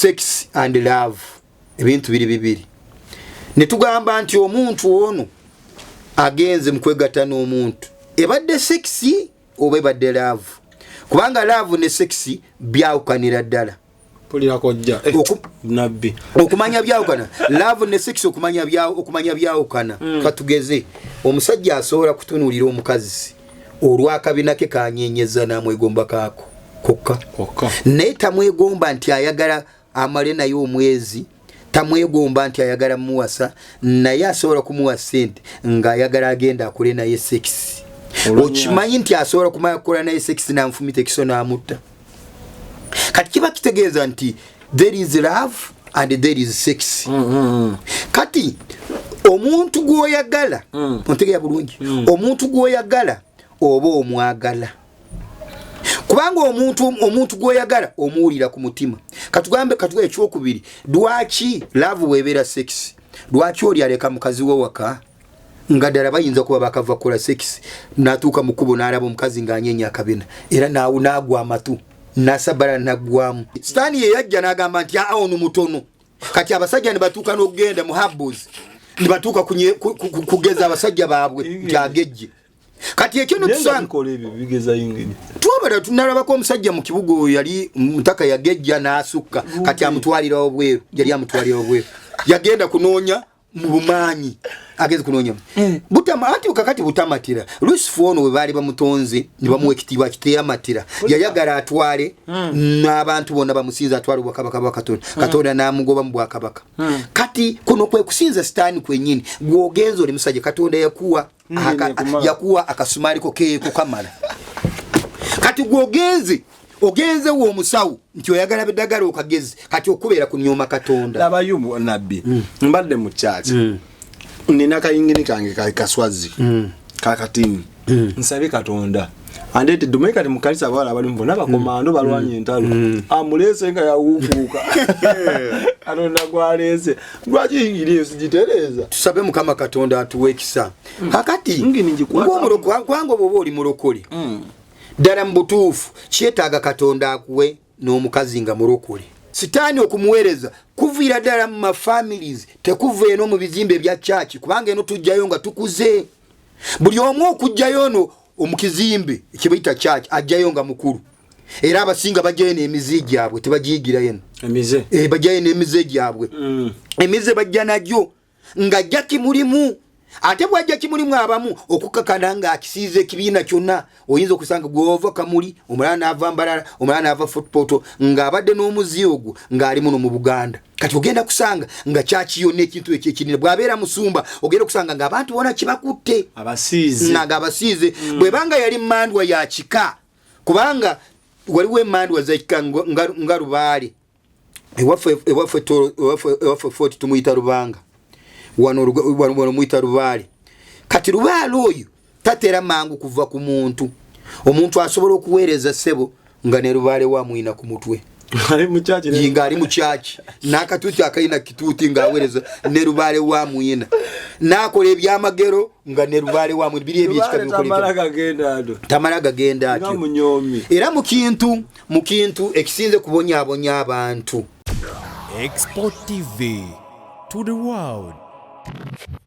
sex and love ebintu bibiri netugamba nti omuntu ono agenze mukwegatta n'omuntu ebadde sexy oba ebadde love kubanga love ne sexy byawukanira ddala pulira kojja nabbi okumanya byawukana love ne sexy okumanya byawukana katugeze omusajja asobola kutunuulira omukazi olwakabina ke kanyenyeza namwegomba kaako kokka naye tamwegomba nti ayagala amale naye omwezi tamwegomba nti ayagala muwasa naye asobola kumuwa sente ng'ayagala agenda akole naye sex okimanyi nti asobola kumala kukola naye sex nanfumita ekiso n'amutta kati kiba kitegeeza nti there is love and there is sex kati omuntu gw'oyagala ontegeera bulungi omuntu gw'oyagala oba omwagala kubanga omuntu gw'oyagala omuwulira ku mutima katugambe ekyokubiri lwaki love webeera sex lwaki oli aleka mukazi we waka nga ddala bayinza kuba bakava kola sex natuuka mu kkubo n'alaba omukazi ng'anyenya akabina era n'agwa amatu nasabala naggwamu sitaani ye yajja n'agamba nti ono mutono kati abasajja ne batuuka n'okugenda mu habos ne batuuka kugeza abasajja baabwe gyagejje kati ekyo netusanga twabala tunalabako omusajja mu kibuga oyo yali mutaka yagejja n'asukka kati amutwalira obweru yali amutwalira obweru yagenda kunoonya mu bumaanyi ageze kunoonya anti kakati butamatira lusifu ono we baali bamutonze ne bamuwa ekitiibwa kiteyamatira yayagala atwale n'abantu bonna bamusinza atwale obwakabaka bwa katonda n'amugoba mu bwakabaka kati kuno kwe kusinza sitaani kwennyini gw'ogenza oli musajja katonda yakuwa akasumaliko keeko kamala kati gw'ogenze ogenze wo omusawo nti oyagala beddagala okagezi kati okubeera ku nnyoma katonda labayo nabbi mbadde mu kyaki nina kayingini kange kaswazi kakatini nsabye katonda andete dumeka ti mukalisa bwala abali mbona bakomando balwanye entalo amulese nga yawufuuka atonda gwalese lwaki ingiriyo sijitereza tusabe mukama katonda atuwe ekisa kakati ng'omulokole kwange bw'oba oli mulokole ddala mu butuufu kyetaaga katonda akuwe n'omukazi nga mulokole sitaani okumuweereza kuviira ddala mu mafamilies tekuva eno mu bizimbe ebya kyaki kubanga eno tujjayo nga tukuze buli omu okujjayo ono omukizimbe ekibayita kyaki ajjayo nga mukulu era abasinga bajjayo n'emize gyabwe tebagiyigira yeno bajjayo n'emize gyabwe emize bajja najyo nga jja kimulimu ate bwajja kimulimu abamu okukakana nga akisiiza ekibiina kyonna oyinza okusanga gwova kamuli omulala n'ava mbalala omulala n'ava footpoto ng'abadde n'omuzi ogwo ng'alimu no mu Buganda kati ogenda kusanga nga kyaki yonna ekintu ekyo ekinene bw'abeera musumba ogenda kusanga ng'abantu bona kibakutte ng'abasiize bwebanga yali mmandwa ya kika kubanga waliwo emmandwa za kika nga Lubaale ewaffe foti tumuyita Lubanga wano mwita Lubaale kati Lubaale oyo tatera mangu kuva ku muntu omuntu asobola okuweereza ssebo nga ne Lubaale wamwina ku mutwe ali mu kyaki n'akatuuti akalina kituuti ng'aweereza ne Lubaale wamwina n'akola ebyamagero nga ne Lubaale wamwina biri ebyekika tamala gagenda atyo era mu kintu ekisinze kubonyaabonya abantu Export TV to the world.